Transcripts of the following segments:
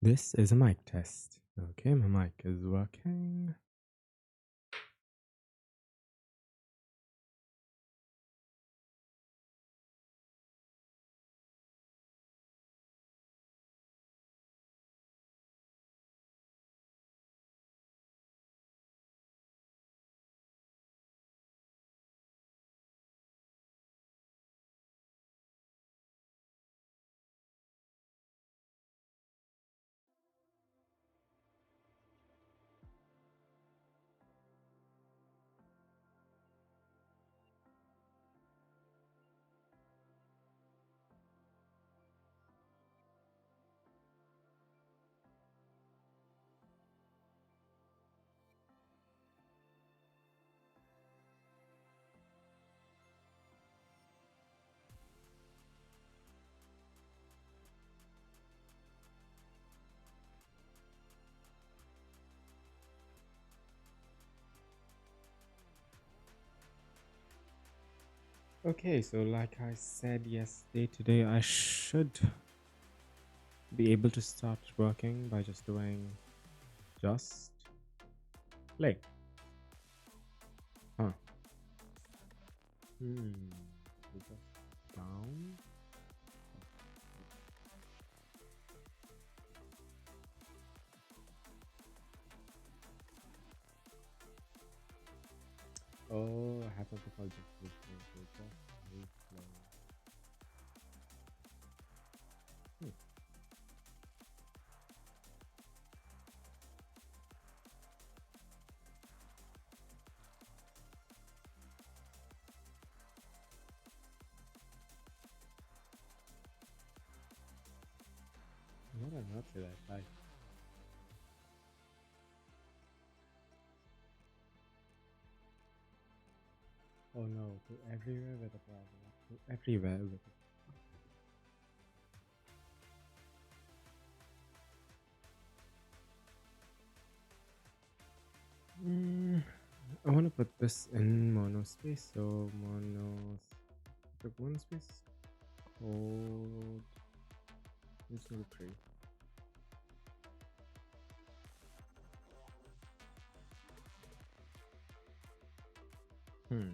This is a mic test. Okay, my mic is working. Okay, so like I said yesterday, today I should be able to start working by just doing just play. Huh. We just down. Oh, I have something called just replay. So just replay. Hmm. What on earth did I type? Oh no, to everywhere with a browser. To everywhere with a I want to put this in monospace, so the monospace code is 3. Hmm.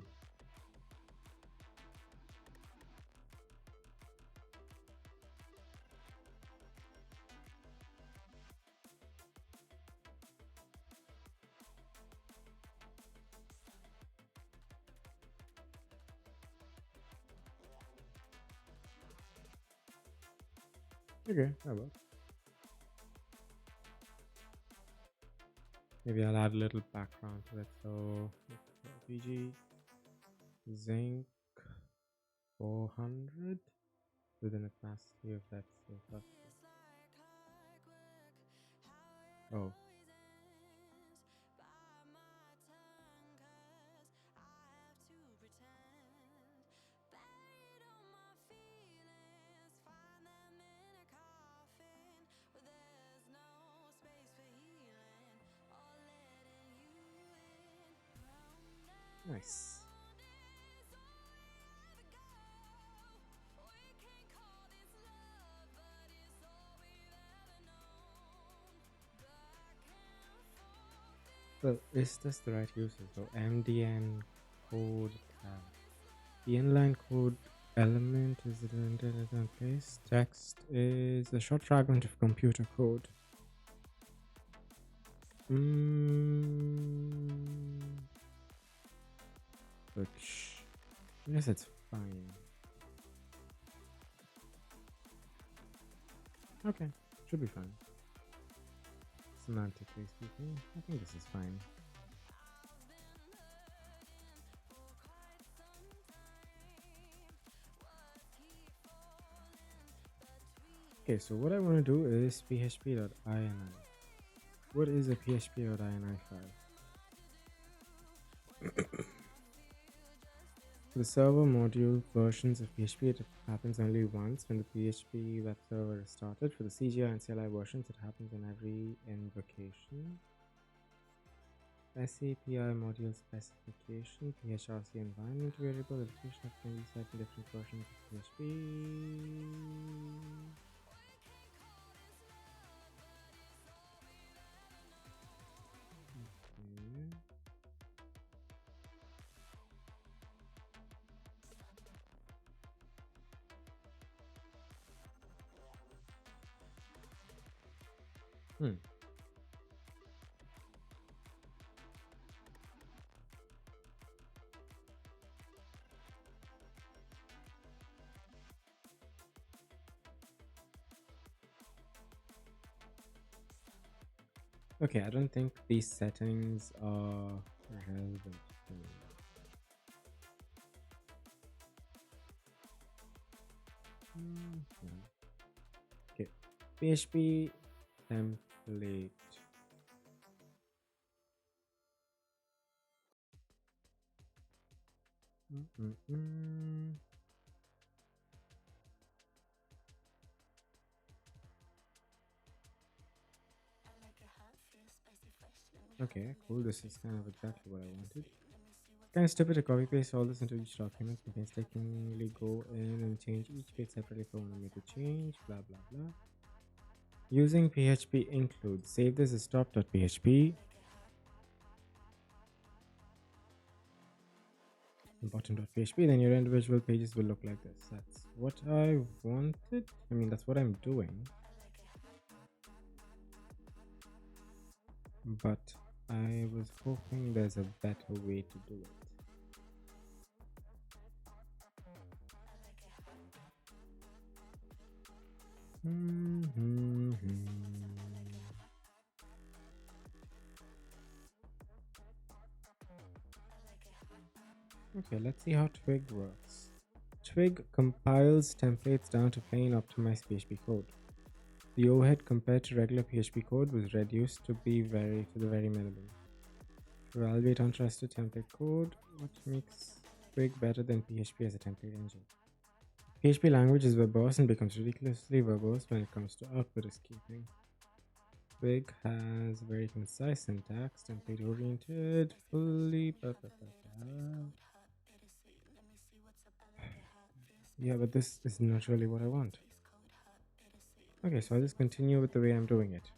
Okay, that works. Maybe I'll add a little background to it. So PG Zinc 400 within a capacity of that. So that's oh. Nice. So is this the right usage? So MDN code tab. The inline code element is indented in place. Text is a short fragment of computer code. Which I guess it's fine. Okay, should be fine. Semantically speaking, I think this is fine. Okay, so what I want to do is php.ini. What is a php.ini file? The server module versions of PHP, it happens only once when the PHP web server is started. For the CGI and CLI versions, it happens on every invocation. SCPI module specification, PHRC environment variable, education can be set in different versions of PHP. Hmm. Okay, I don't think these settings are relevant to me. Mhm. Okay, PHP template. Mm-mm-mm. Okay, cool. This is kind of exactly what I wanted. Kind of stupid to copy paste all this into each document. You can painstakingly go in and change each page separately if I want to make a change. Blah blah blah. Using PHP includes save this as stop.php. Bottom.php, then your individual pages will look like this. That's what I wanted. I mean, that's what I'm doing. But I was hoping there's a better way to do it. Okay, let's see how Twig works. Twig compiles templates down to plain optimized PHP code. The overhead compared to regular PHP code was reduced to the very minimum. To evaluate untrusted template code, what makes Twig better than PHP as a template engine? PHP language is verbose and becomes ridiculously verbose when it comes to output escaping. Twig has very concise syntax, template oriented, fully. Yeah, but this is not really what I want. Okay, so I'll just continue with the way I'm doing it.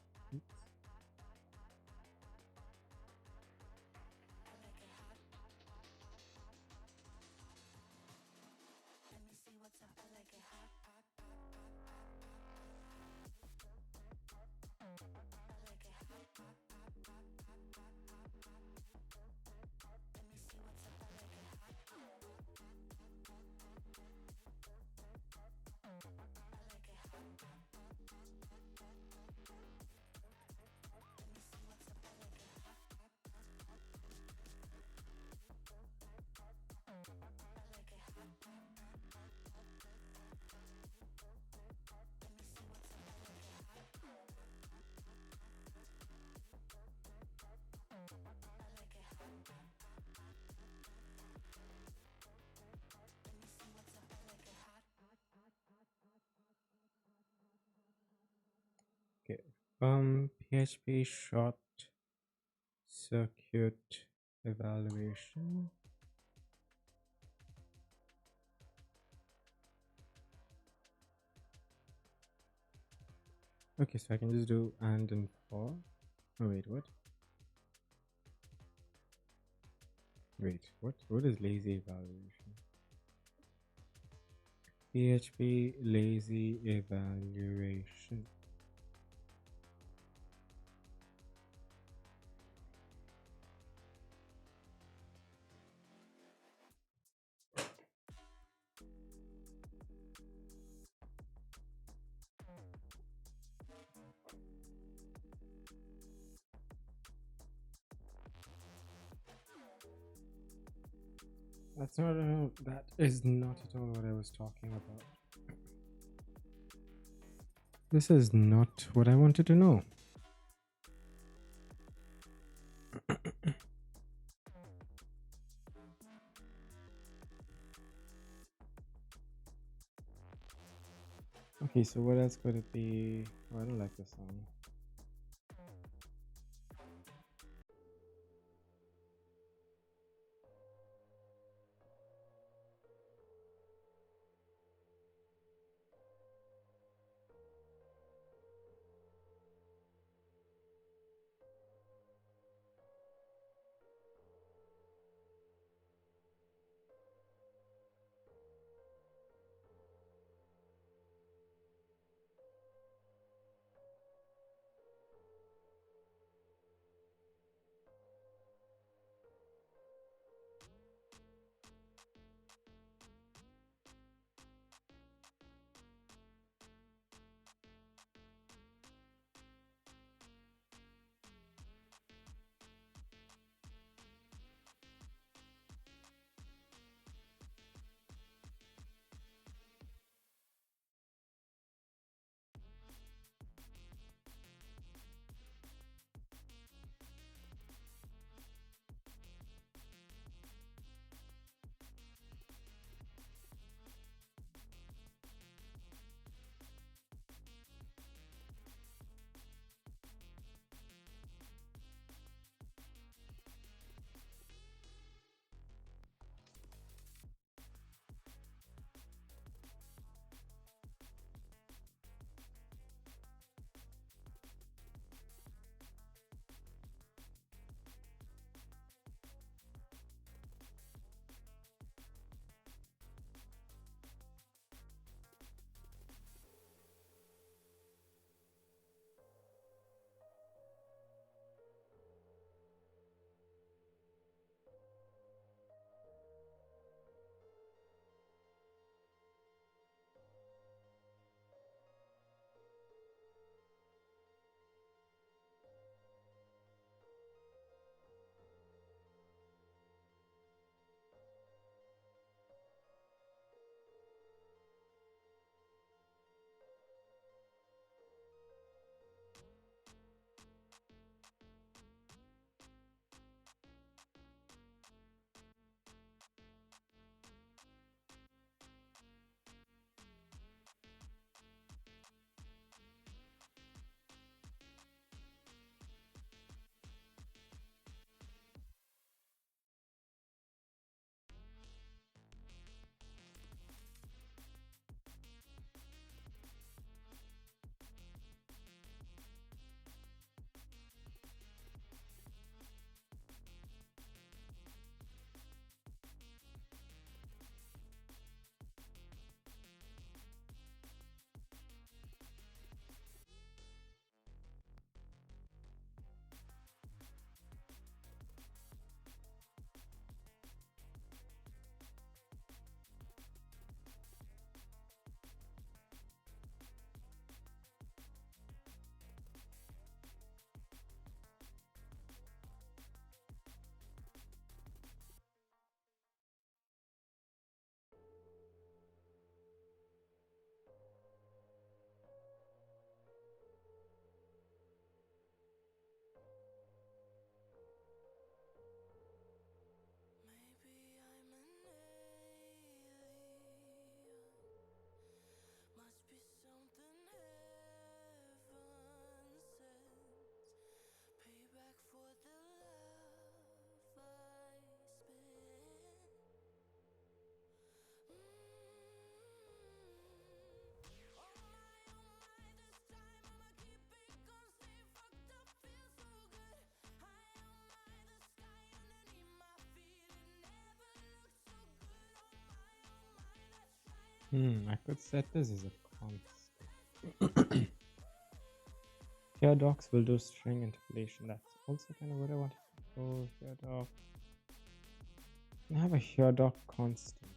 Okay. PHP short circuit evaluation. Okay, so I can just do and for. Oh wait, what? Wait, what? What is lazy evaluation? PHP lazy evaluation. That's not. That is not at all what I was talking about. This is not what I wanted to know. Okay, so what else could it be? Oh, I don't like this song. I could set this as a constant. Here docs will do string interpolation. That's also kind of what I wanted to go. Here doc. I have a here doc constant.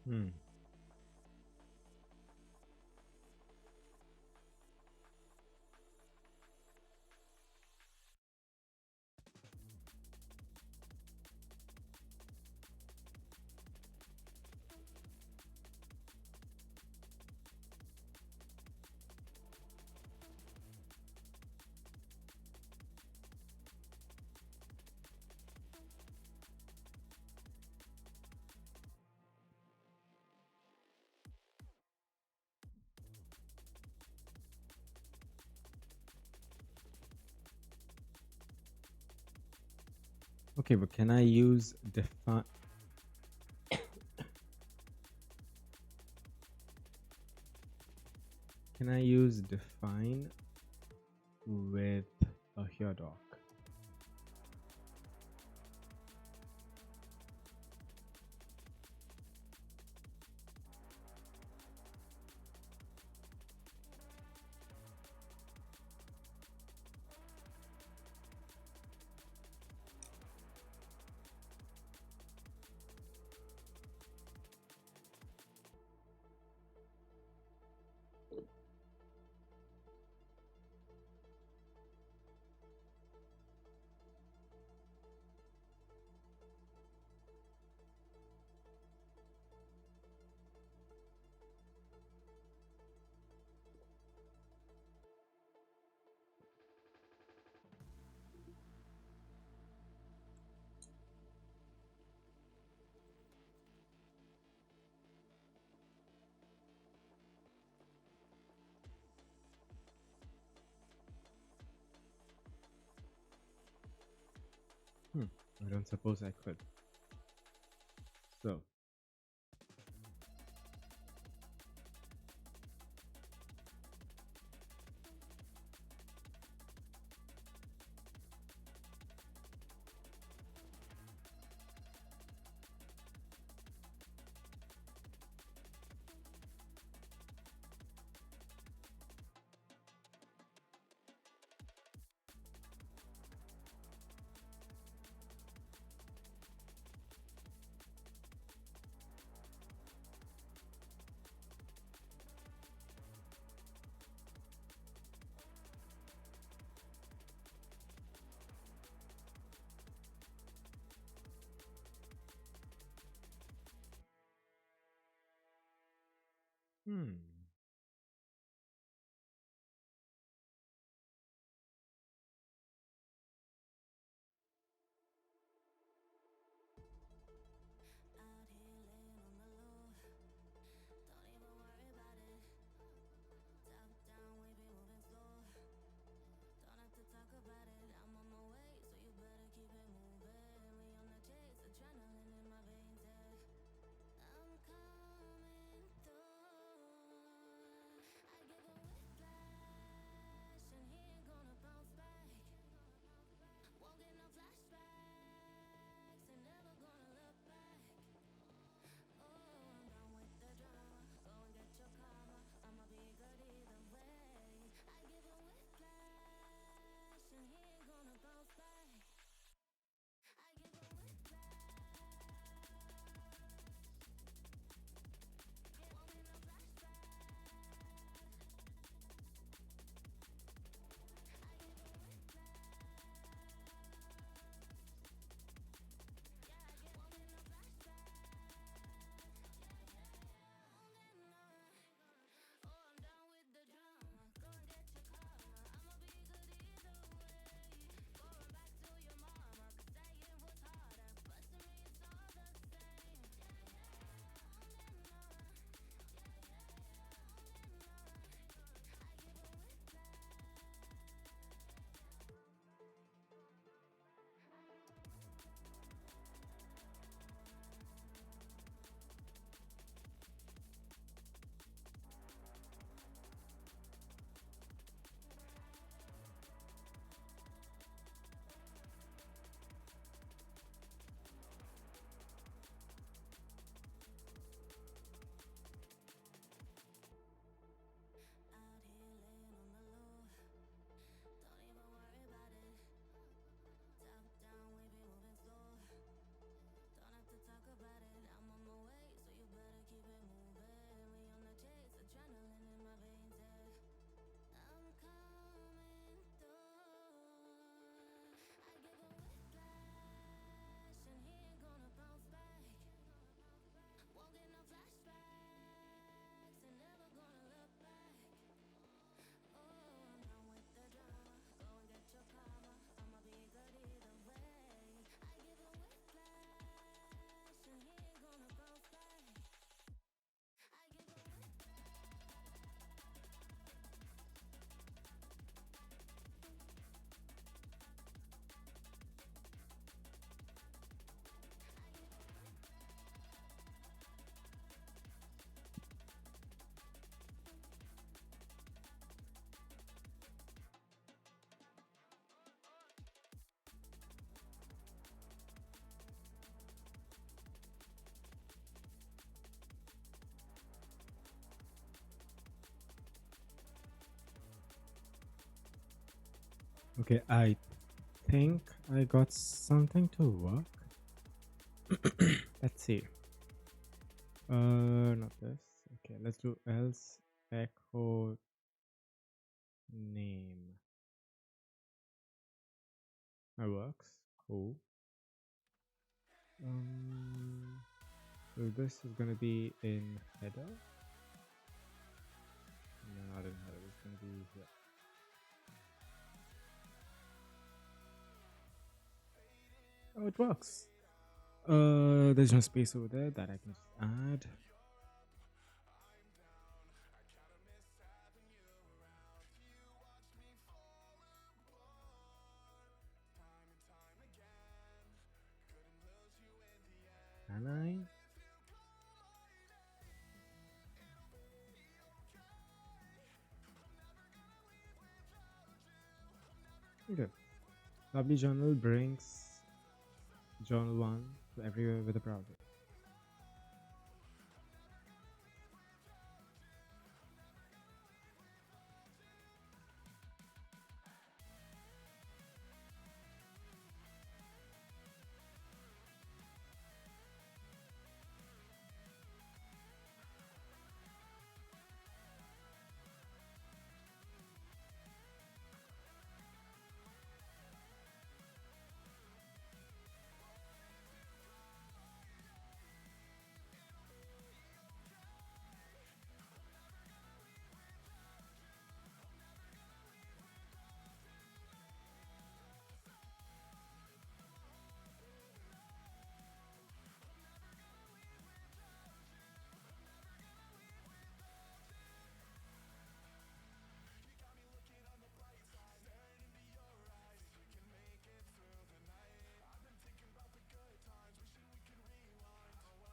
Hmm. Okay, but can I use define? Can I use define with a here doc? I don't suppose I could. So Hmm. Okay, I think I got something to work. Let's see. Not this. Okay, let's do else echo name. That works. Cool. So this is gonna be in header. No, not in header. It's gonna be here. Oh, it works. There's no space over there that I can just add. Can I? Okay. Lovely Journal brings Journal 1 to everywhere with a browser.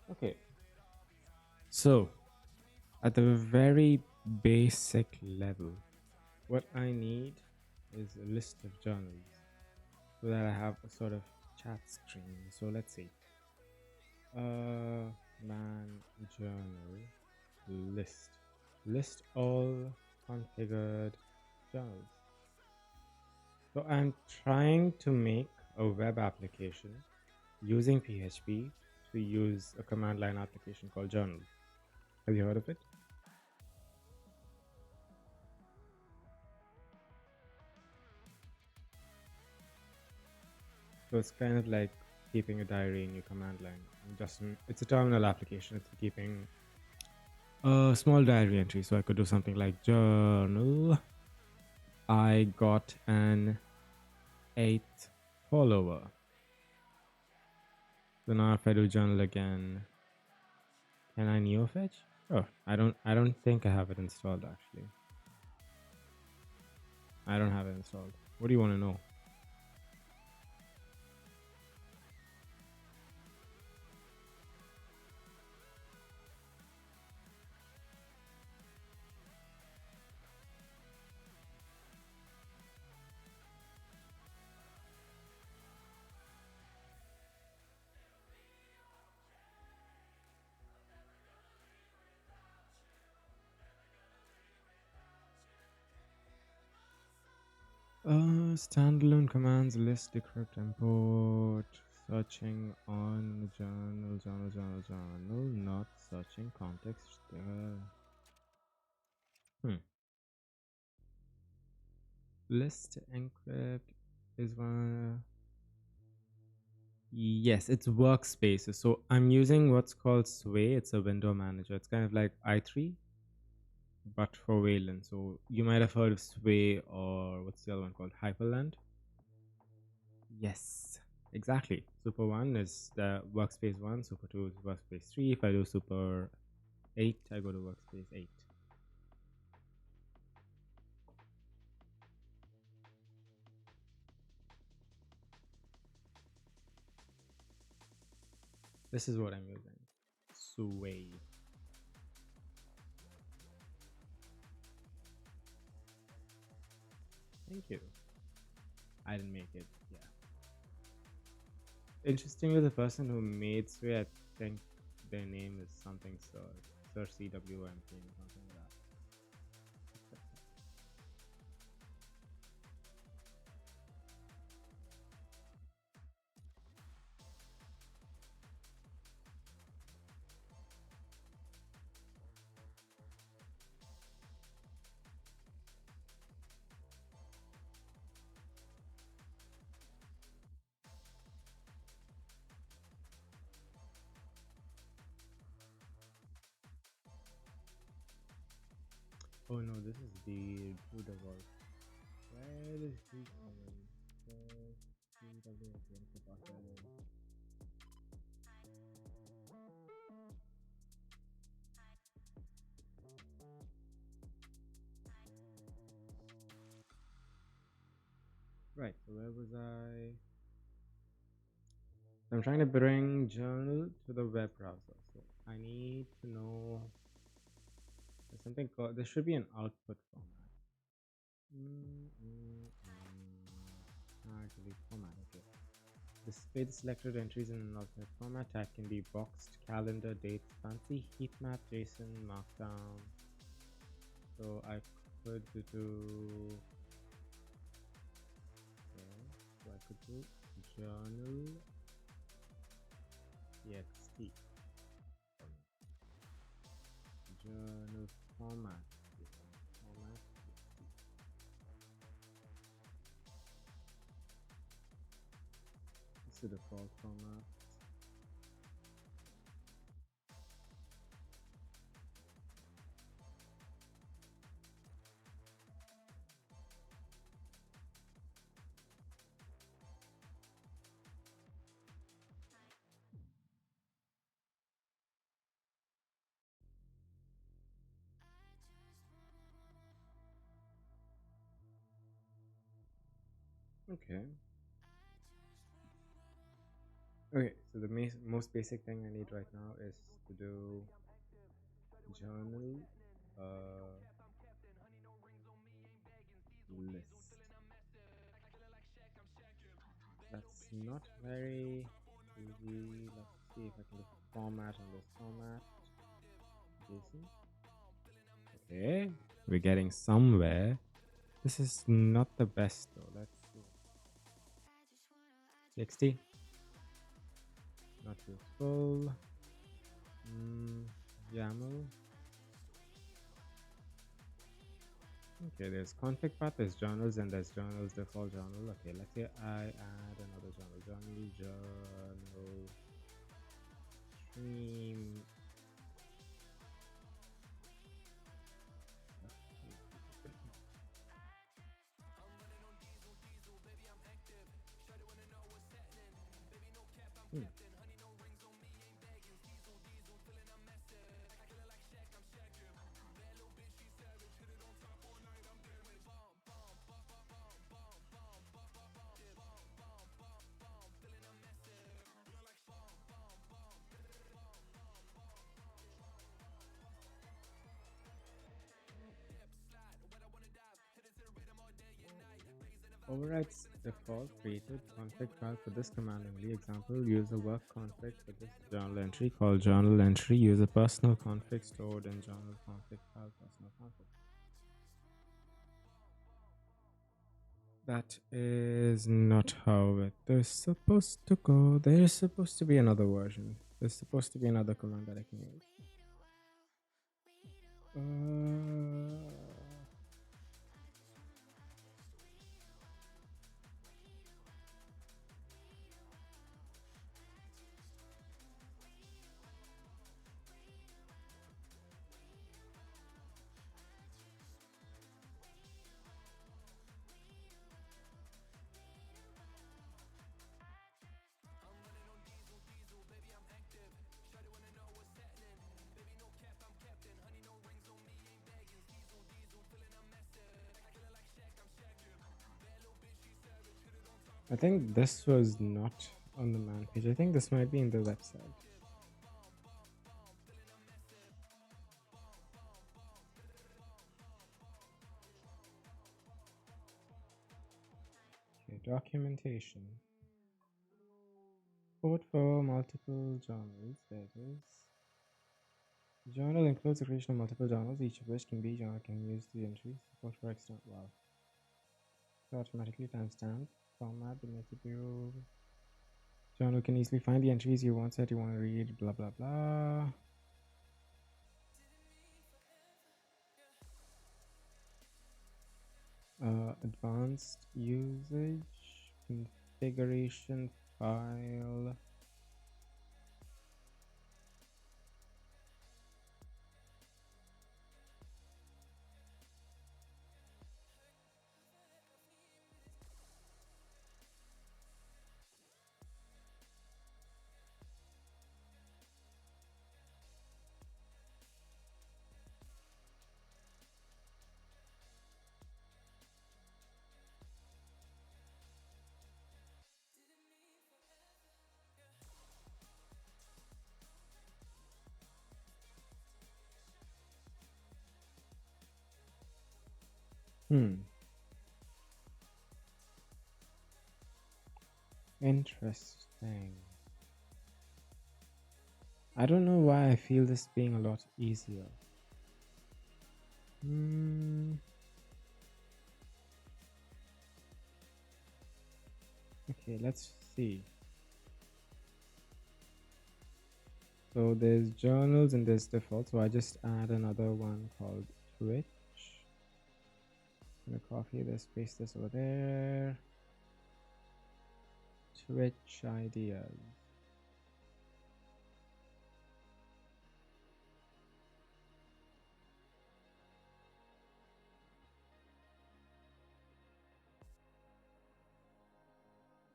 Okay. So, at the very basic level, what I need is a list of journals so that I have a sort of chat screen. So let's see. Man journal list. List all configured journals. So I'm trying to make a web application using PHP to use a command line application called Journal. Have you heard of it? So it's kind of like keeping a diary in your command line. It's a terminal application. It's for keeping a small diary entry. So I could do something like journal. I got an 8th follower. So now if I do journal again, can I neofetch? Oh, I don't think I have it installed actually. I don't have it installed. What do you want to know? Standalone commands list decrypt import searching on journal, not searching context. List encrypt is one. Yes, it's workspaces. So I'm using what's called Sway. It's a window manager. It's kind of like i3, but for Wayland. So you might have heard of Sway, or what's the other one called? Hyperland. Yes, exactly. Super 1 is the workspace 1, Super 2 is workspace 3. If I do Super 8, I go to workspace 8. This is what I'm using. Sway. Thank you. I didn't make it. Yeah. Interestingly, the person who made Sway, I think their name is something Sir CWMP or something like that. Oh no, this is the Buddha Wolf. Where is he coming? Right, so where was I? I'm trying to bring journal to the web browser. So I need to know there's something called, there should be an output format. Delete format, okay. Display the selected entries in an alternate format. Tag can be boxed, calendar, dates, fancy, heat map, JSON, markdown. So I could do, okay, so I could do journal txt, journal format, format. This is the default format. Okay. Okay, so the most basic thing I need right now is to do journal list. That's not very easy. Let's see if I can do format on this format. JSON. Okay, we're getting somewhere. This is not the best though. Let's see. TXT. Not useful. YAML. Okay, there's config path, there's journals, and there's journals default journal. Okay, let's say I add another journal. Journal stream. Overrides default created config file for this command only. Example, user work config for this journal entry called journal entry. User personal config stored in journal config file personal config. That is not how it is supposed to go. There's supposed to be another version. There's supposed to be another command that I can use. I think this was not on the man page. I think this might be in the website. Okay, documentation. Support for multiple journals. There it is. Journal includes the creation of multiple journals, each of which can use the entries. Support for external. Wow. So automatically timestamp. Format the multiple. Journal can easily find the entries you want, set you want to read, blah blah blah. Advanced usage, configuration file. Interesting. I don't know why I feel this being a lot easier. Okay, let's see. So there's journals and there's default. So I just add another one called Twitch. I'm gonna copy this, paste this over there. Twitch ideas.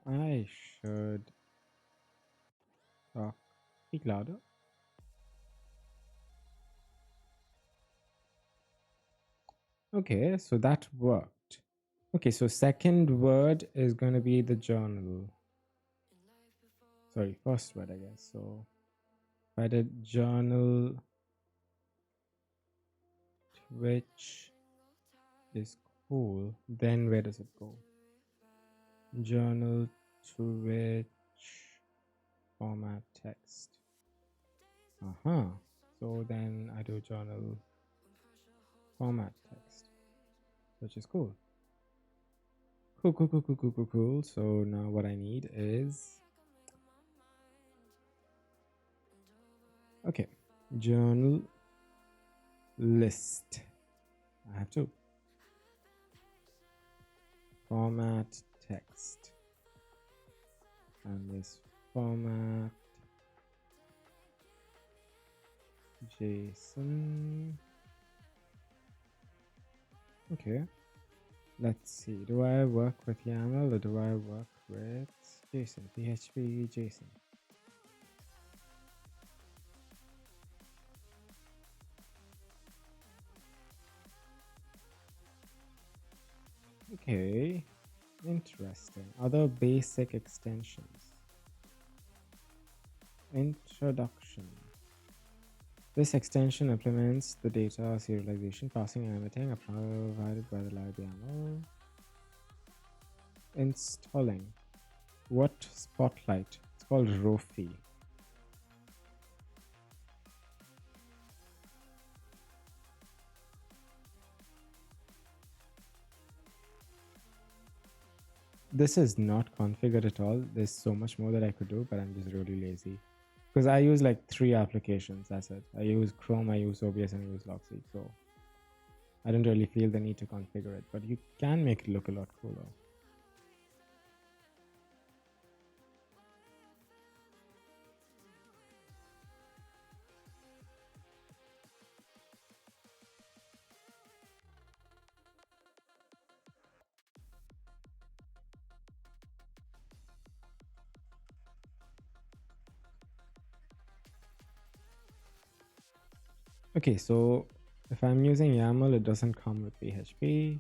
I should talk. Speak louder. Okay, so that worked. Okay, so second word is going to be the journal. Sorry, first word, I guess. So if I did journal, Twitch is cool, then where does it go? Journal, Twitch, format text. So then I do journal, format text, which is cool. Cool. So now what I need is, okay, journal list. I have to format text, and this format JSON. Okay, let's see. Do I work with YAML or do I work with JSON? PHP JSON. Okay, interesting. Other basic extensions. Introduction. This extension implements the data serialization, passing and emitting are provided by the library YAML. Installing. What Spotlight? It's called Rofi. This is not configured at all. There's so much more that I could do, but I'm just really lazy. Because I use like 3 applications, that's it. I use Chrome, I use OBS, and I use Logsy. So I don't really feel the need to configure it, but you can make it look a lot cooler. Okay, so if I'm using YAML, it doesn't come with PHP.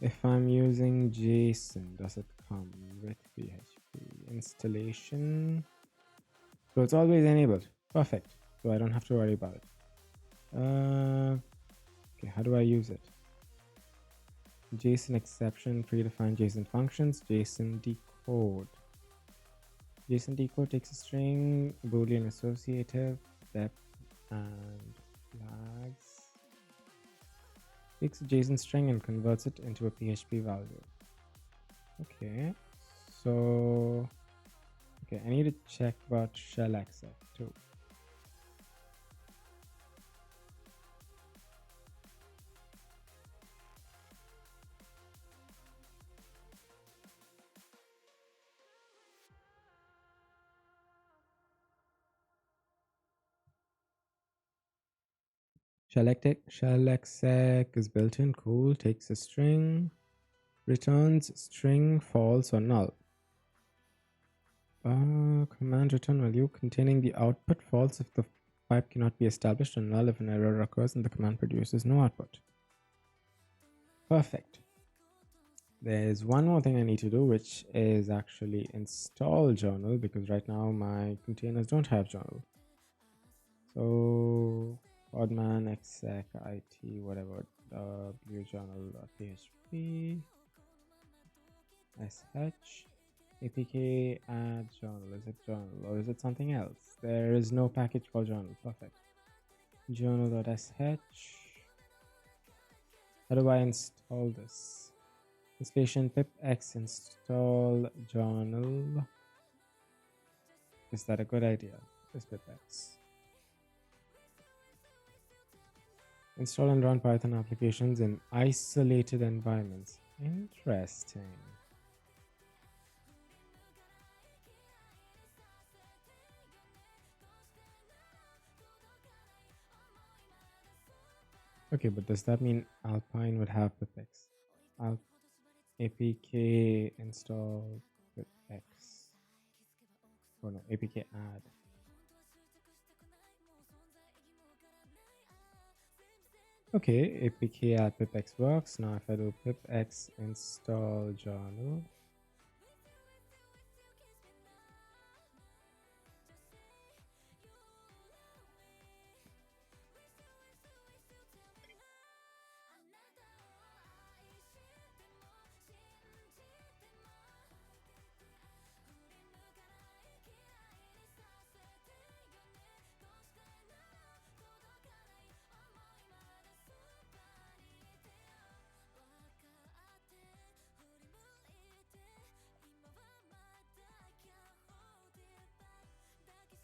If I'm using JSON, does it come with PHP? Installation. So it's always enabled. Perfect. So I don't have to worry about it. Okay, how do I use it? JSON exception, predefined JSON functions, JSON decode. JSON decode takes a string, Boolean associative, depth, and flags. Takes a JSON string and converts it into a PHP value. Okay, so okay, I need to check about shell exec too. Shell exec is built in. Cool. Takes a string, returns string false or null. Command return value containing the output false if the pipe cannot be established, and null if an error occurs and the command produces no output. Perfect. There's one more thing I need to do, which is actually install journal, because right now my containers don't have journal. So podman exec it whatever wjournal.php sh apk add journal. Is it journal or is it something else? There is no package called journal. Perfect. Journal.sh. How do I install this? Installation pipx install journal. Is that a good idea? This pipx. Install and run Python applications in isolated environments. Interesting. Okay, but does that mean Alpine would have pipx? apk install pipx. Oh no, apk add. Okay, apk add pipx works. Now if I do pipx install journal,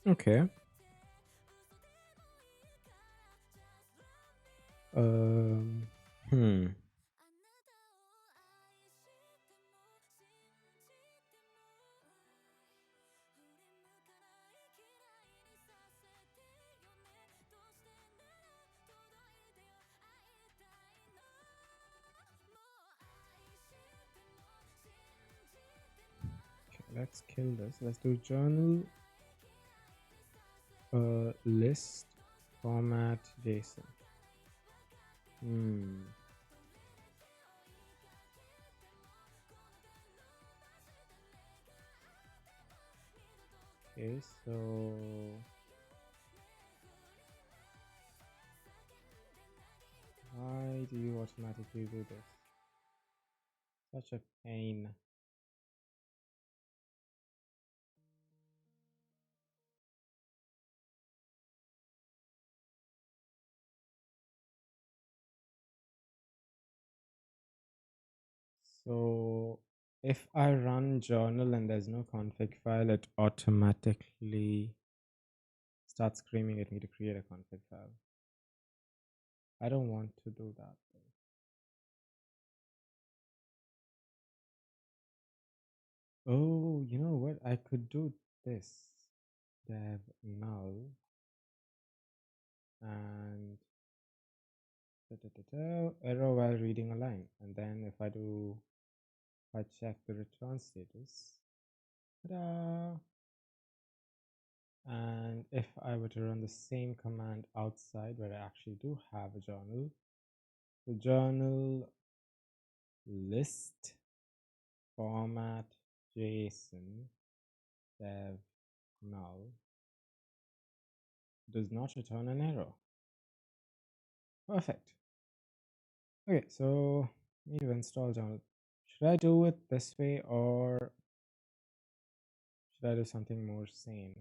okay. Hmm. Okay, let's kill this. Let's do journal list format JSON. Okay, so why do you automatically do this? Such a pain. So if I run journal and there's no config file, it automatically starts screaming at me to create a config file. I don't want to do that though. Oh, you know what? I could do this. Dev null and error while reading a line. And then if I check the return status, ta-da! And if I were to run the same command outside where I actually do have a journal, the journal list format JSON dev null does not return an error. Perfect. Okay, so need to install journal. Should I do it this way or should I do something more sane?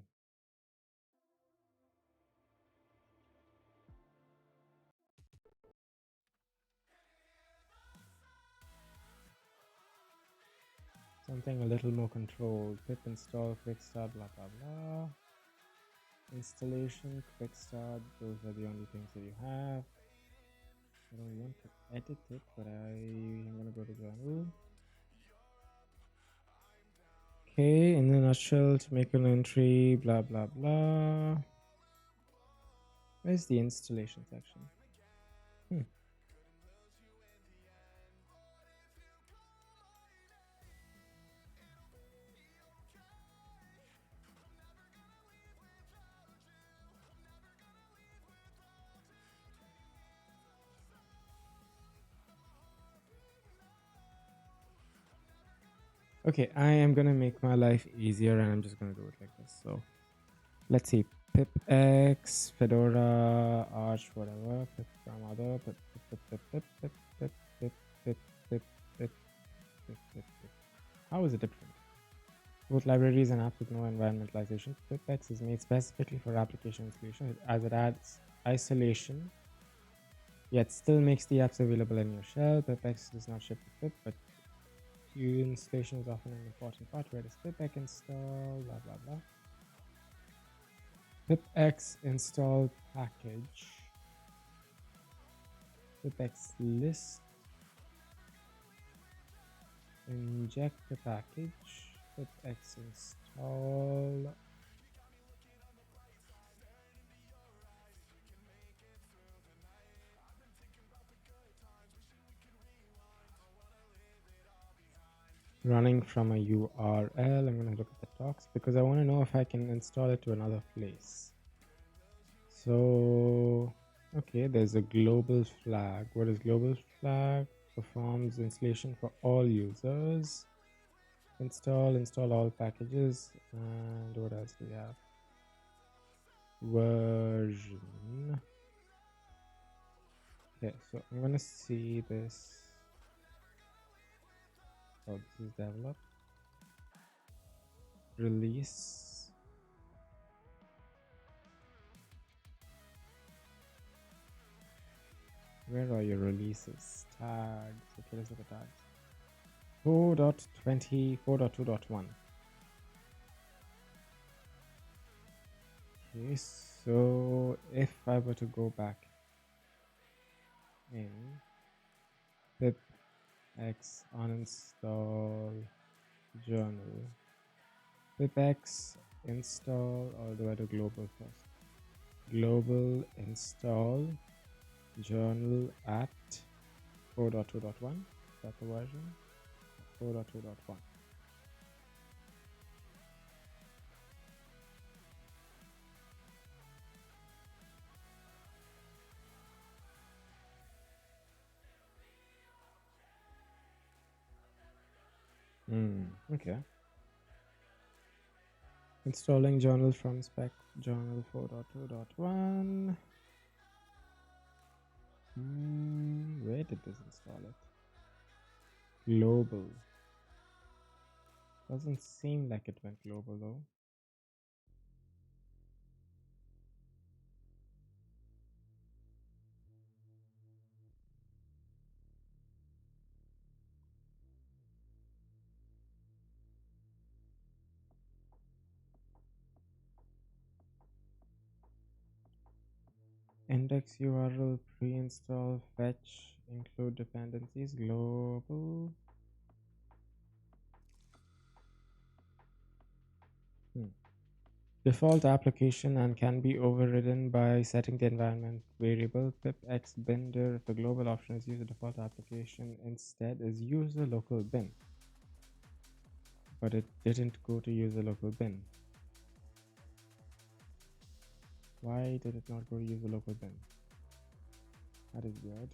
Something a little more controlled. Pip install quick start blah blah blah. Installation quick start, those are the only things that you have. I don't want to edit it, but I'm gonna go to journal. Okay, in a nutshell, to make an entry, blah blah blah. Where's the installation section? Okay, I am gonna make my life easier and I'm just gonna do it like this. So let's see. pip x fedora arch whatever pip from other pip pip pip pip pip pip pip pip pip pip pip pip pip. How is it different? Both libraries and apps with no environmentalization. PipX is made specifically for application installation as it adds isolation, yet still makes the apps available in your shell. PipX does not ship with pip, but installation is often an important part. Where does pipx install? Blah blah blah. Pipx install package. Pipx list. Inject the package. Pipx install. Running from a URL. I'm going to look at the docs because I want to know if I can install it to another place. So, okay, there's a global flag. What is global flag? Performs installation for all users. Install all packages. And what else do we have? Version. Okay, so I'm going to see this. Oh, this is developed. Release. Where are your releases? Tags. Okay, let's look at tags. 4.20, 4.2.1. Okay, so if I were to go back in pip x uninstall journal, pip x install, or do I do global first? Global install journal at 4.2.1. Is that the version? 4.2.1. Okay. Installing journal from spec journal 4.2.1. Where did this install it? Global. Doesn't seem like it went global though. Index URL pre-install fetch include dependencies global. Default application and can be overridden by setting the environment variable pipx binder. If the global option is user default application, instead is user local bin. But it didn't go to user local bin. Why did it not go to user local bin? That is weird.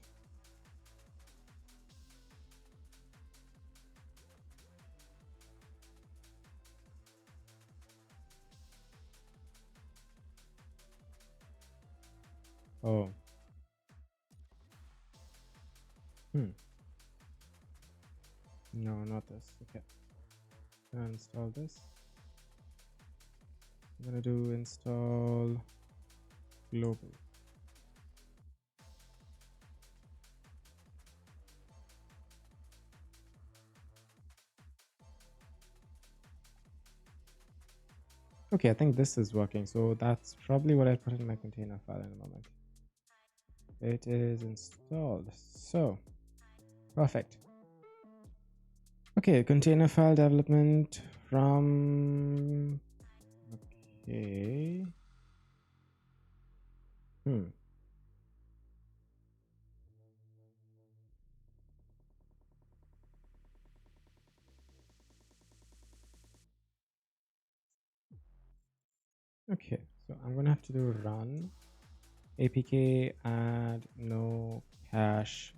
Oh. No, not this. Okay. I'll install this. I'm gonna do install global. Okay, I think this is working. So that's probably what I'll put in my container file in a moment. It is installed. So, perfect. Okay, container file development from... Okay. Okay, so I'm gonna have to do run apk add no cache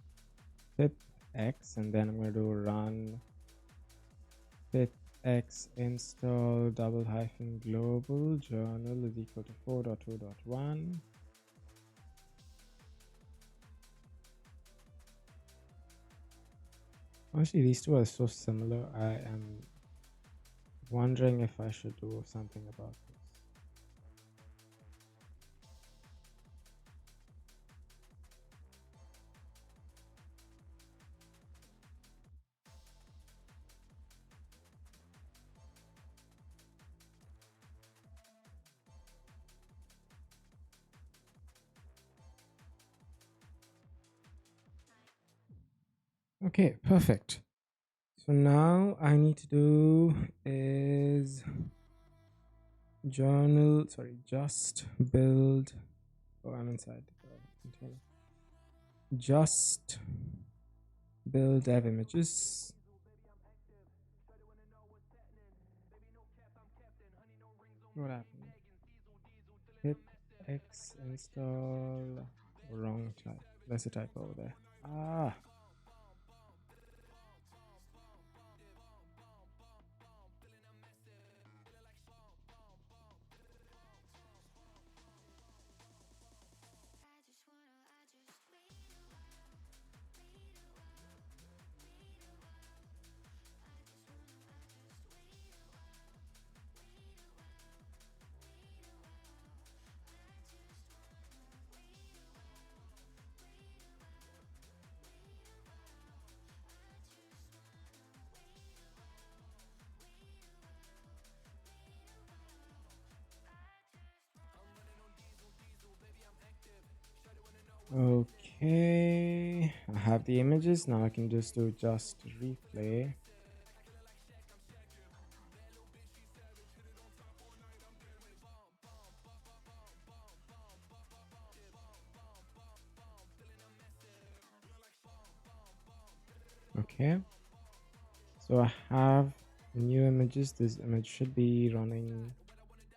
pip x, and then I'm gonna do run pip x install double hyphen global journal is equal to 4.2.1. Actually, these two are so similar. I am wondering if I should do something about this. Okay, perfect. So now I need to do is journal, sorry, just build. Oh, I'm inside the container. Just build dev images. What happened? Pip x install wrong type. There's a typo over there. Ah. Okay, I have the images. Now I can just do just replay. Okay, so I have new images. This image should be running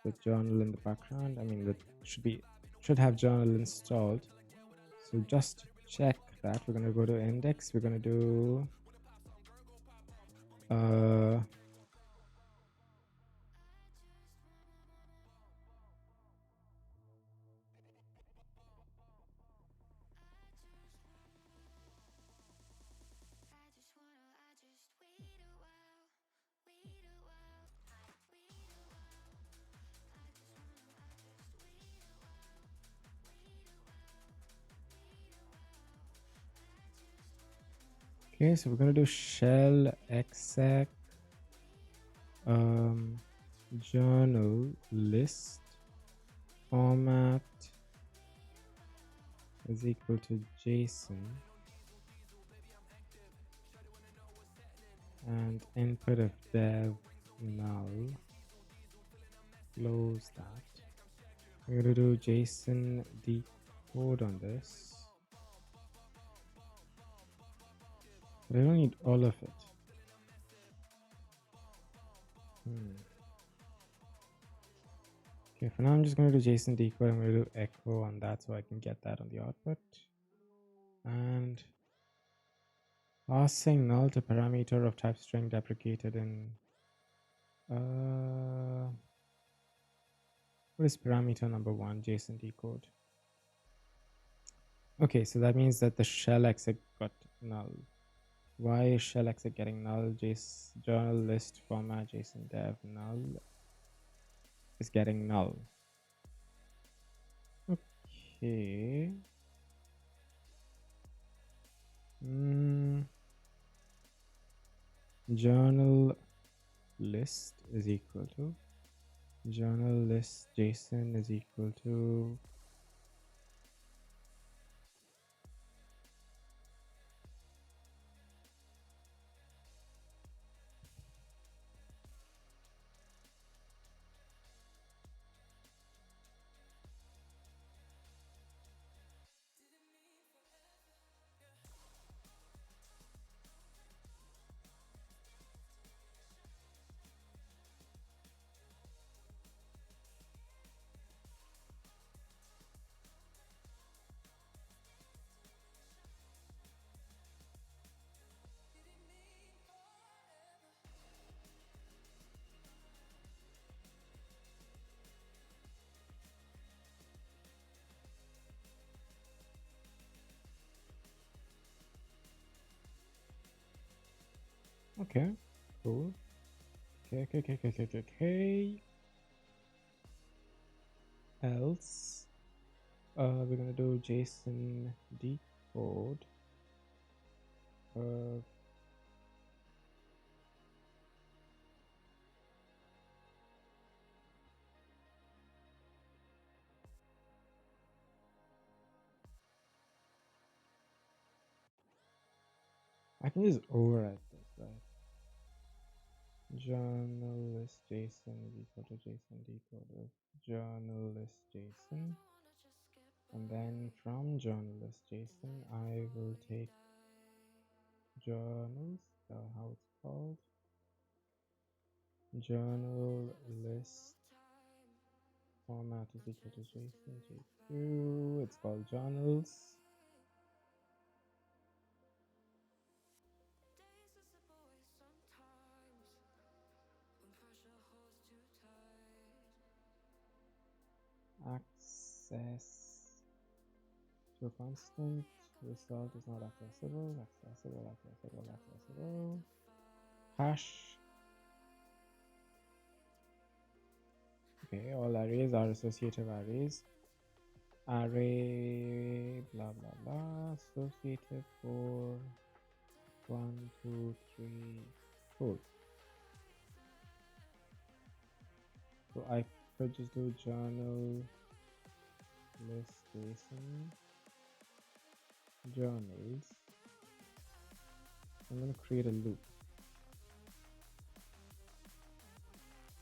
with journal in the background. I mean, that should have journal installed. So just to check that, we're gonna go to index. We're gonna do okay, so we're gonna do shell exec journal list format is equal to JSON and input of dev null. Close that. We're gonna do JSON decode on this. But I don't need all of it. Okay, for now I'm just going to do JSON decode. I'm going to do echo on that so I can get that on the output. And passing null to parameter of type string deprecated in what is parameter number 1 JSON decode? Okay, so that means that the shell exec got null. Why is shell exec getting null? JSON journal list format JSON dev null is getting null. Okay. Journal list is equal to journal list JSON is equal to Okay, cool. Okay. Else, we're gonna do JSON decode. I can just overwrite this, right? Journal list JSON is equal to JSON decode of journal list JSON. And then from journal list JSON, I will take journals, how it's called. Journal list format is equal to JSON J2. It's called journals. Access to a constant. Result is not accessible. Hash. Okay, all arrays are associative arrays. Array blah blah blah associative for 1, 2, 3, 4. So I could just do journal list JSON journals. I'm going to create a loop.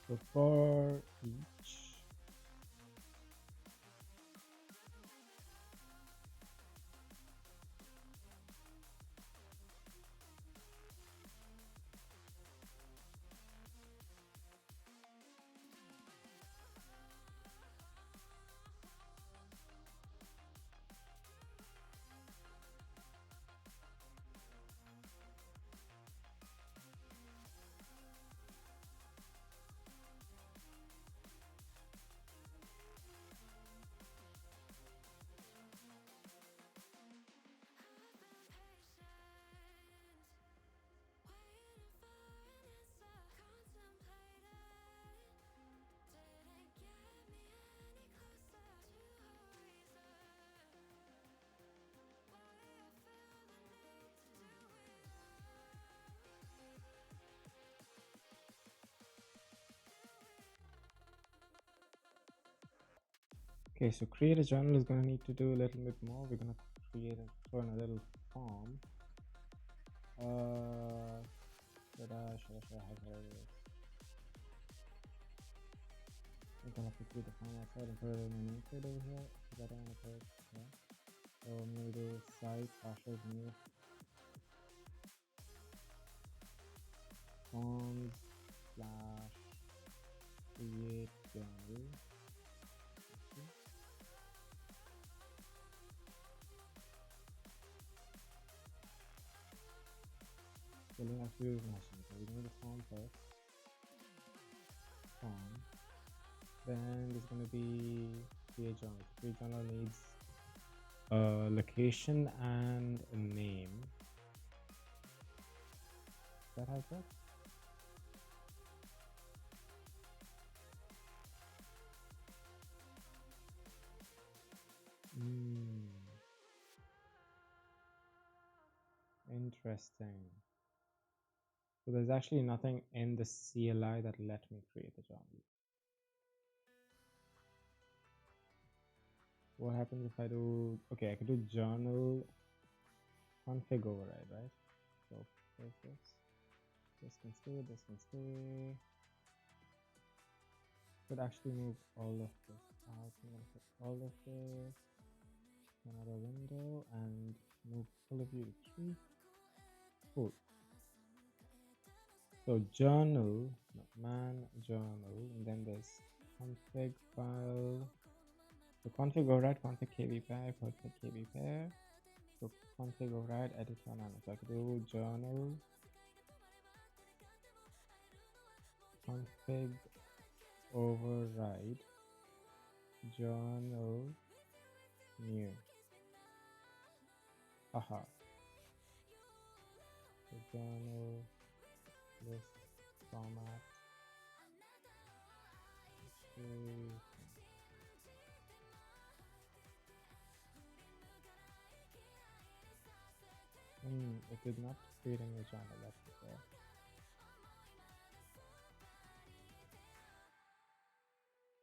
So for each okay, so create a journal is going to need to do a little bit more. We're going to throw in a little form. Should I have it? I'm gonna have to create the form outside and put it in an insert over here. Is that on the put yeah. So I'm gonna do site hashes new forms slash create journal. Filling a few machines. So we're gonna do form first. Form. Then there's gonna be create journal. Create journal needs a location and a name. That has that. Interesting. So there's actually nothing in the CLI that let me create the journal. What happens if I do, okay, I could do journal config override, right? So this can stay. Could actually move all of this out. I'm gonna put all of this, another window, and move full of view to 3. Cool. So journal, man journal, and then there's config file. So config override, config kb pair, config kb pair. So config override, edit dynamic. So I could do journal config override journal new. Haha. So journal format. It did not create a new channel, that's okay.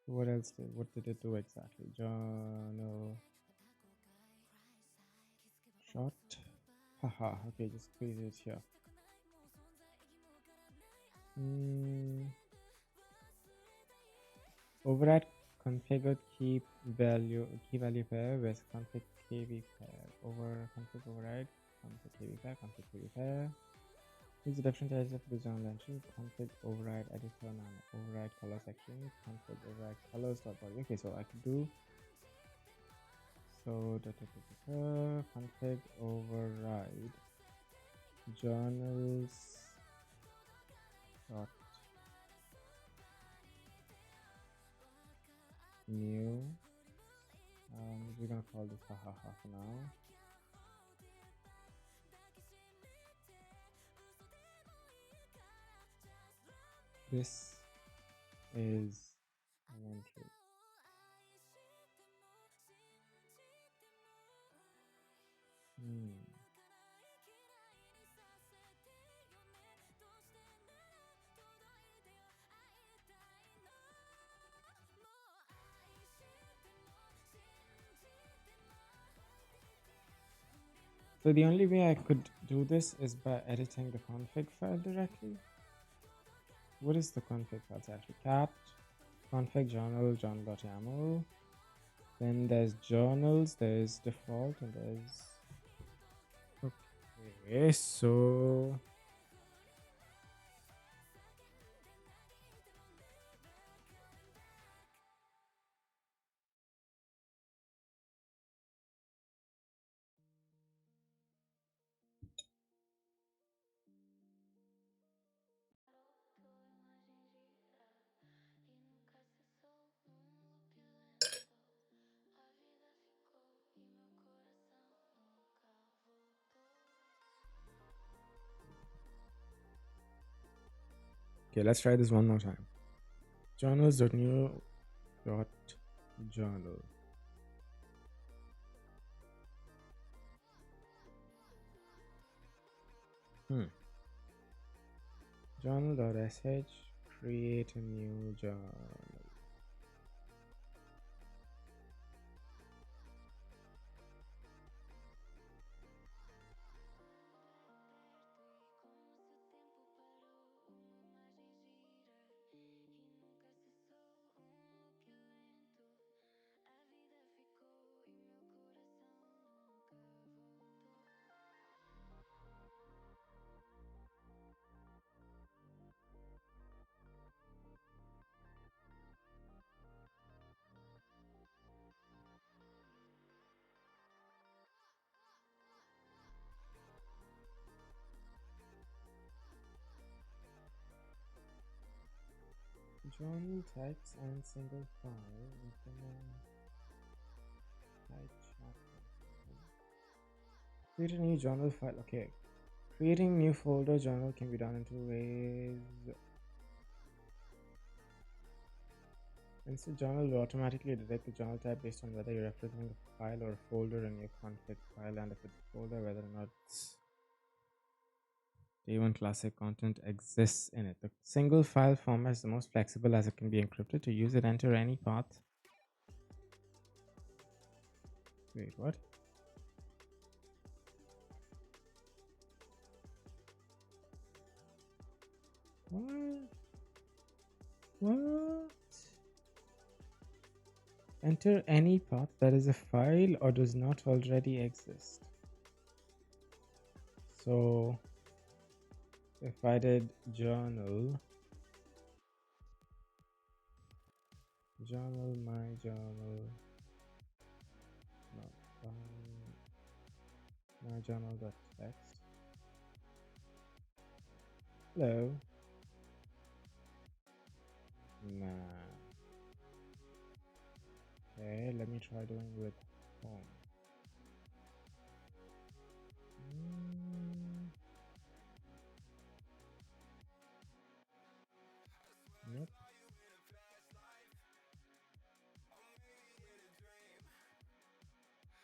What else what did it do exactly? Journal shot. Haha, okay, just create it here. Override configured key value pair with config kv pair. Config override, config kv pair, config kv pair. Use the different edges of the journal entry. Config override editor and override color section. Config override colors body. Okay, so I could do config override journals dot new. We're gonna call this hahaha for now. This is an entry. So the only way I could do this is by editing the config file directly. What is the config file? It's actually cat config journal.yaml. Then there's journals, there's default, and there's okay. So okay, let's try this one more time. Journals.new.journal. Journal.sh, create a new journal. Journal types and single file create a new journal file. Okay, creating new folder journal can be done in two ways. Insert journal will automatically detect the journal type based on whether you're referencing a file or a folder in your config file, and if it's a folder, whether or not Day 1 classic content exists in it. The single file format is the most flexible as it can be encrypted. To use it, enter any path. Wait, what? What? Enter any path that is a file or does not already exist. So if I did journal my journal, no, my journal.text. Hello. Nah. Okay, let me try doing with home.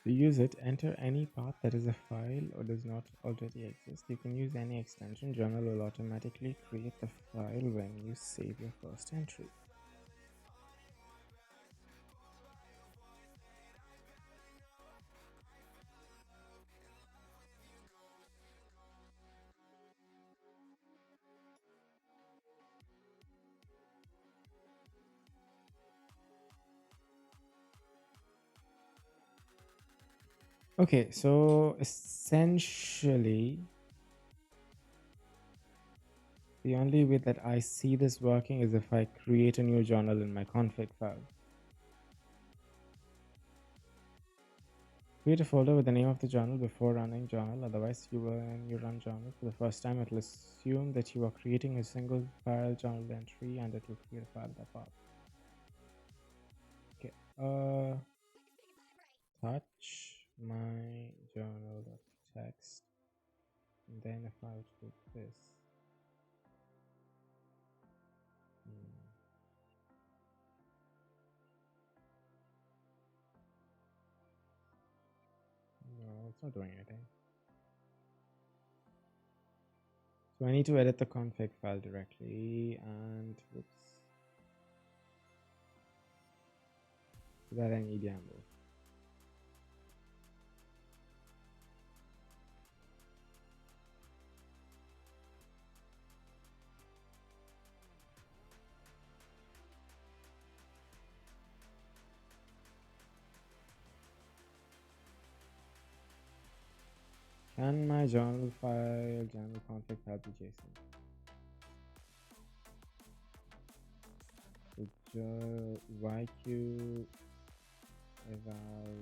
To use it, enter any path that is a file or does not already exist. You can use any extension. Journal will automatically create the file when you save your first entry. Okay, so essentially, the only way that I see this working is if I create a new journal in my config file. Create a folder with the name of the journal before running journal. Otherwise, when you run journal for the first time, it will assume that you are creating a single file journal entry and it will create a file that path. Okay. Touch my journal.txt. And then if I would do this. No, it's not doing anything. So I need to edit the config file directly and whoops. So that I need YAML. Can my journal file journal config file be JSON? So YQ eval,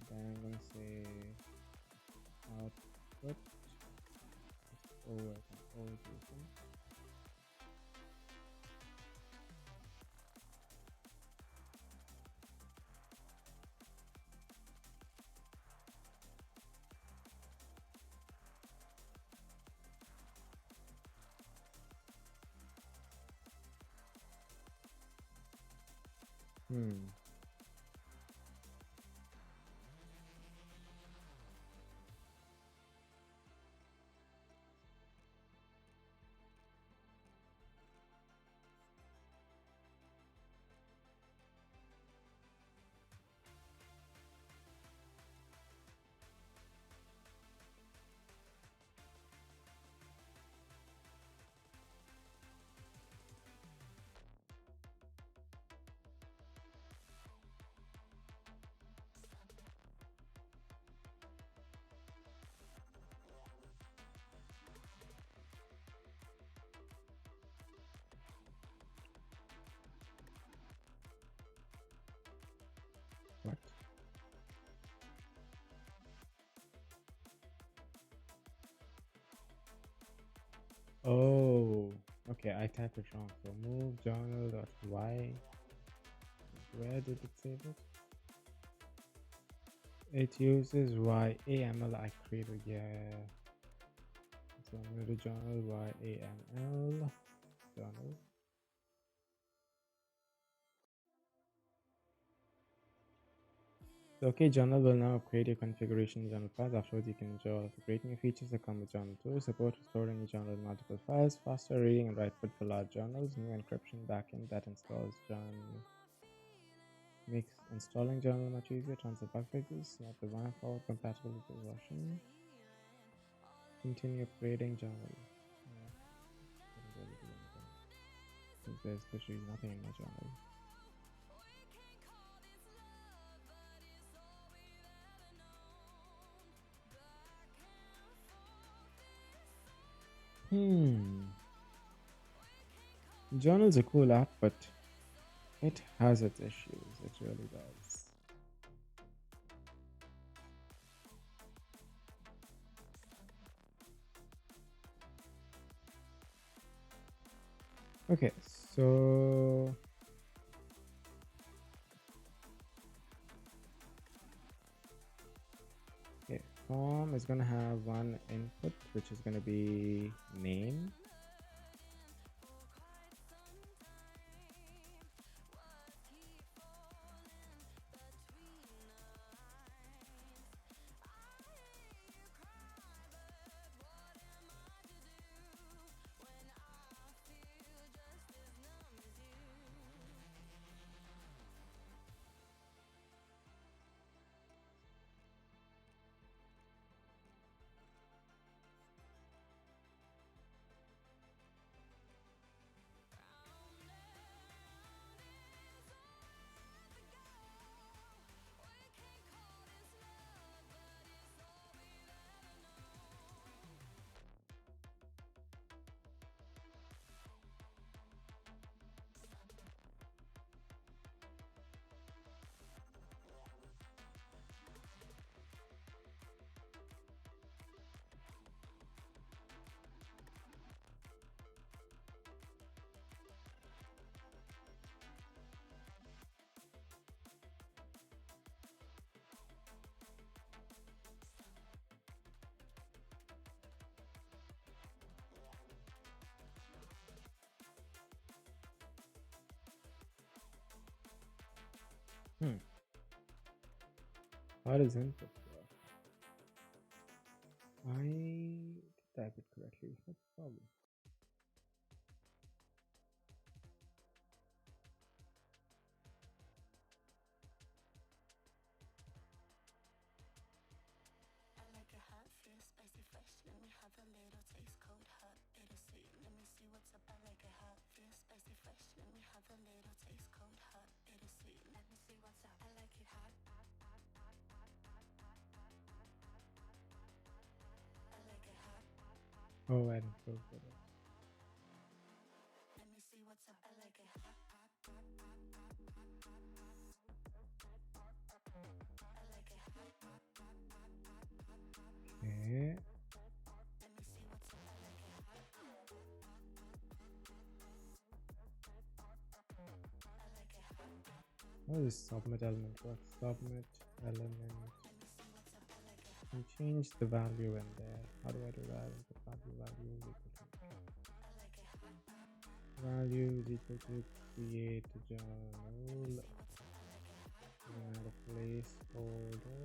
then I'm gonna say output over JSON. What? Oh, okay, I typed it wrong. So move journal.y. Where did it save it? It uses YAML I created, yeah. So I'm going to do journal YAML journal. The OK journal will now create your configuration journal files. Afterwards, you can enjoy all of the great new features that come with journal 2. Support storing your journal in multiple files, faster reading and write for large journals, new encryption backend that installs journal. Makes installing journal much easier, tons of bug fixes, not the one for compatible with the version. Continue creating journal. There's literally nothing in my journal. Journal's a cool app, but it has its issues. It really does. Okay, so form is gonna have one input, which is gonna be name. Hmm. How does input work? I did type it correctly. What's the problem? Oh, I didn't feel good. Okay. How does submit element work? Submit element. And change the value in there. How do I do that? Input value is equal to create journal and a placeholder.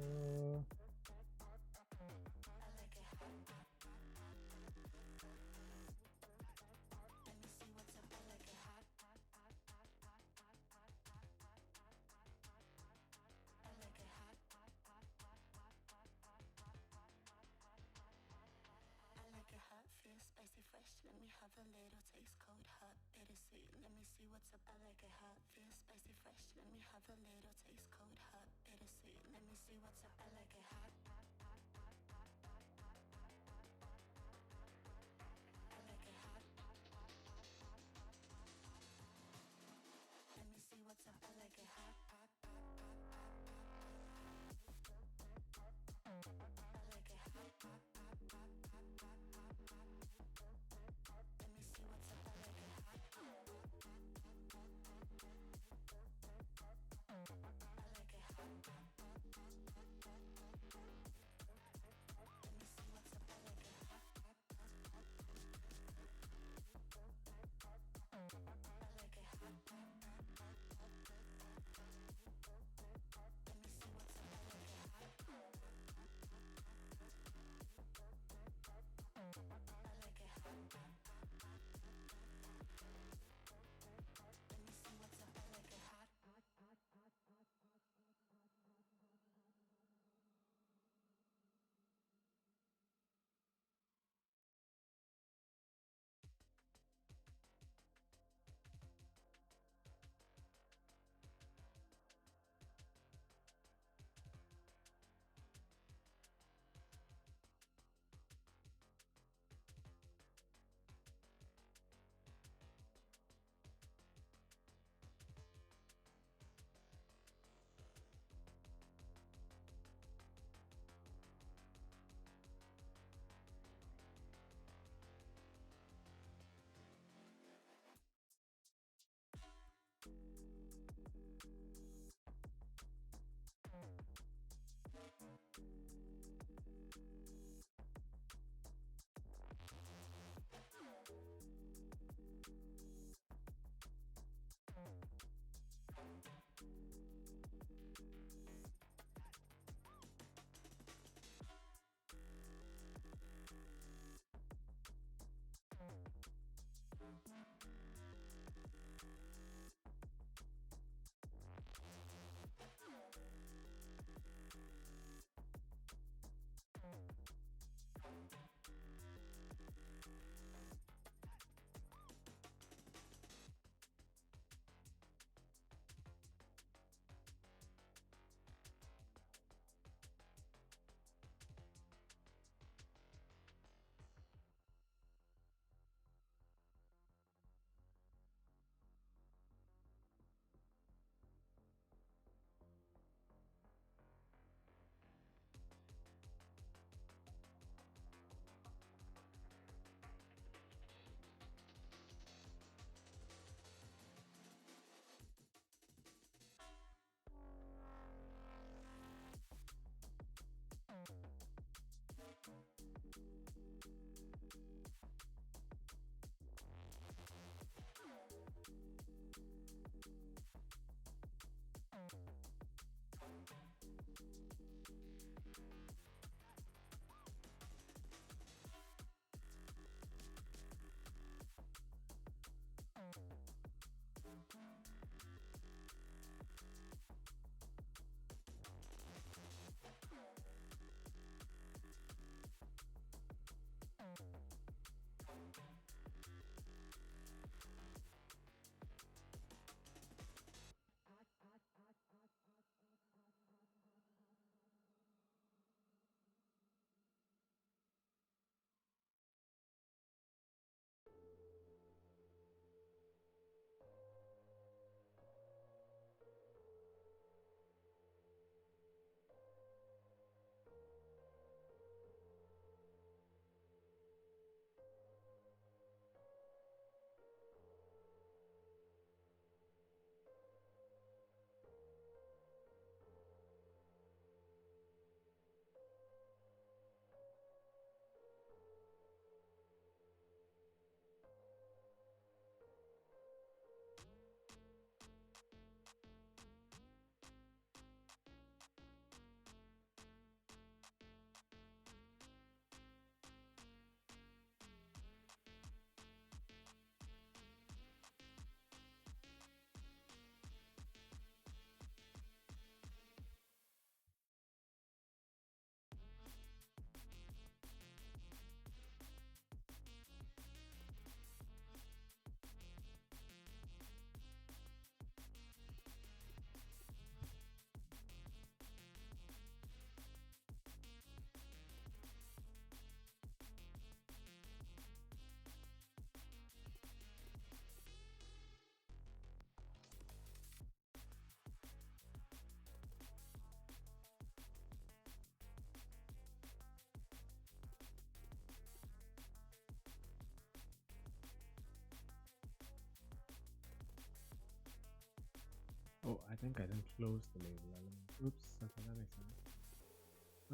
Oh, I think I didn't close the label element. Oops, okay, that makes sense.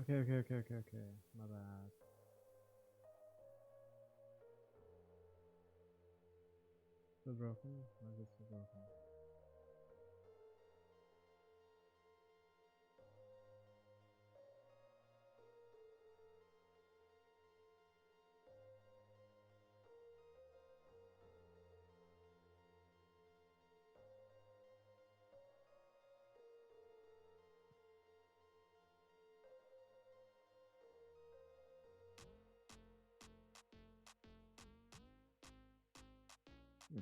Okay. My bad. Still broken? Why is it still broken? Hmm.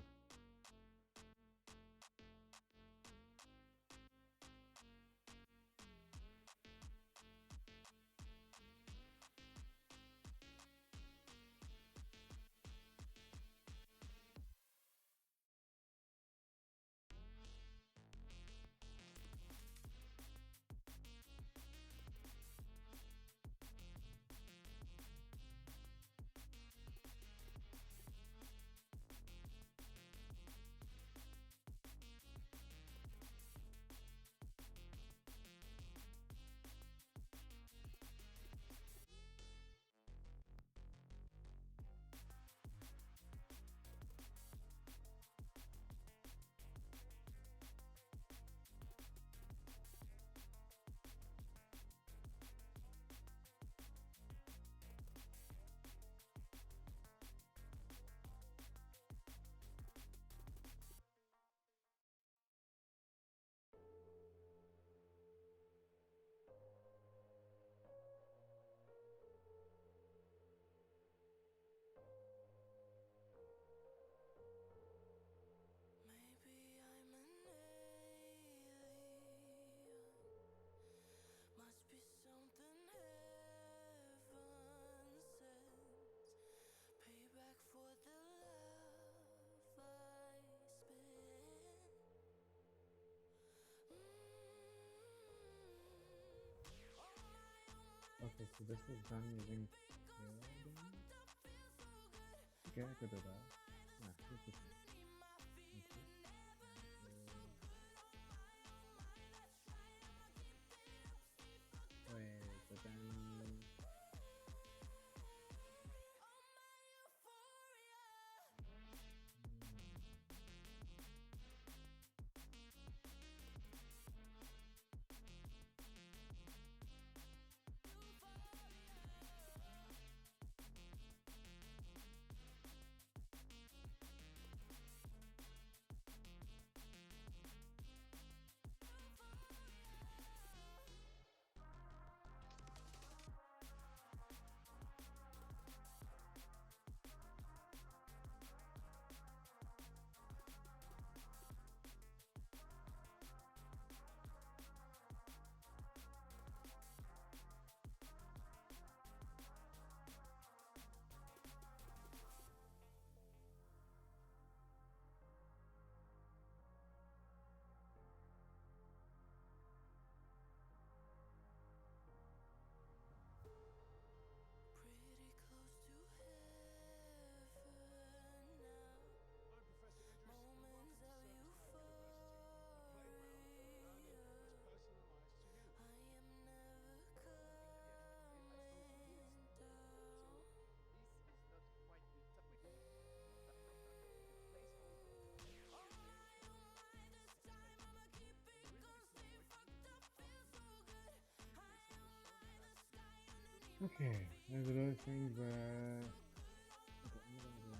Okay, so this is done using Tailwind. Okay, I could do that. Yeah, this is fine. Okay. Wait, but then Okay, there's a lot of things where. Okay, I'm gonna do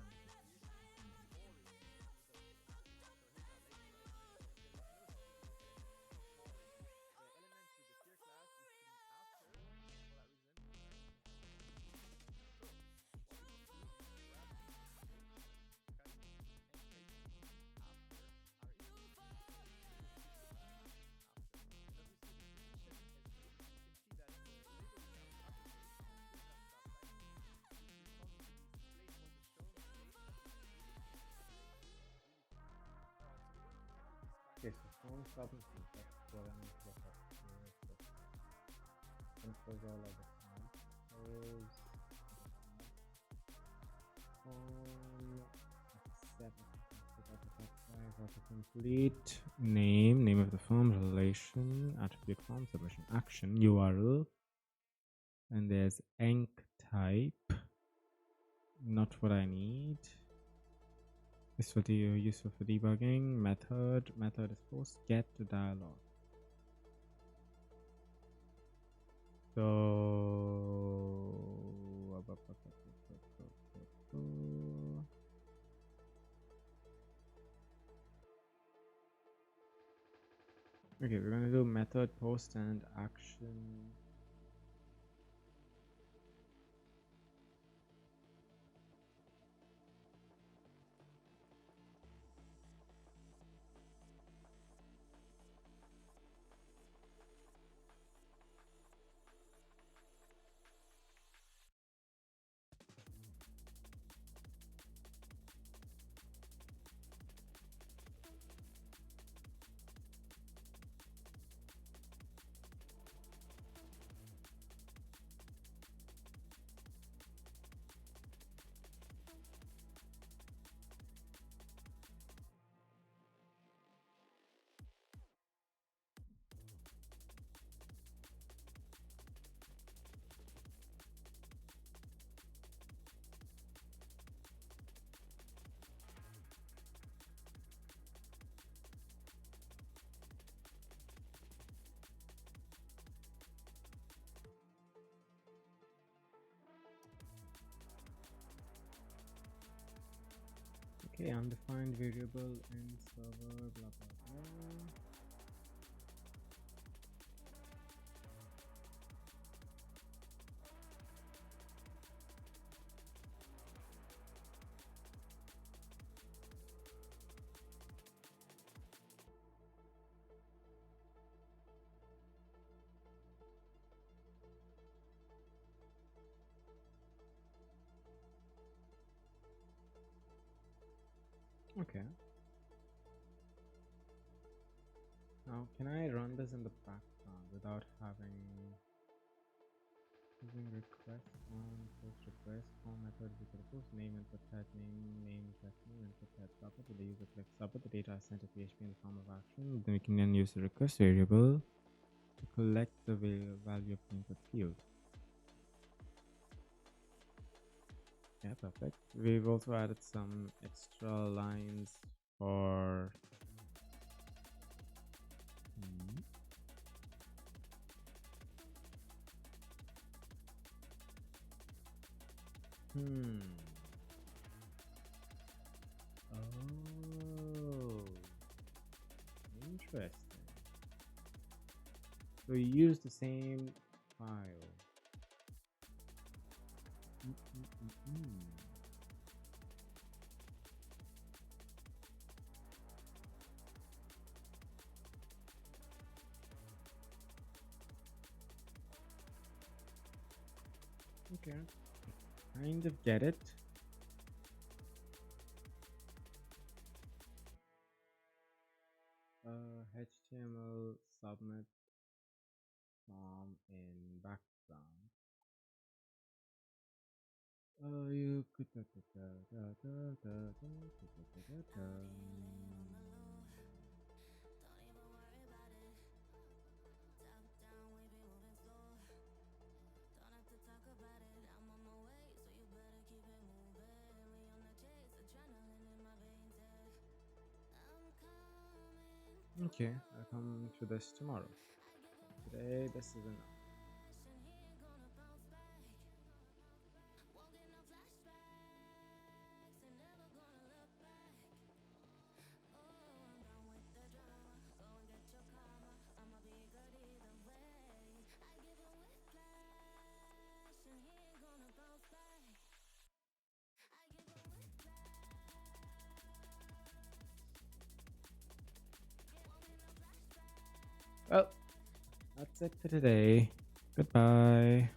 Okay, so phone stop and sleep. That's what I need to look up. Controls all of the controls. Phone autocomplete. Name of the form, relation, attribute form, submission action, URL, and there's enc type. Not what I need. This will be useful for debugging. Method is post get to dialog. So okay, we're gonna do method post and action. Okay, undefined variable in server, blah blah blah. Okay. Now, can I run this in the background without having using request on post request form method equal to post name input type name type name input type submit the user clicks submit the data is sent to PHP in the form of action. Then we can then use the request variable to collect the value of the input field. Yeah, perfect. We've also added some extra lines for Oh, interesting. So you use the same file. Okay, kind of get it. HTML submit form in background. You could okay, I'll come to this tomorrow. Today, this is enough. Well, that's it for today. Goodbye.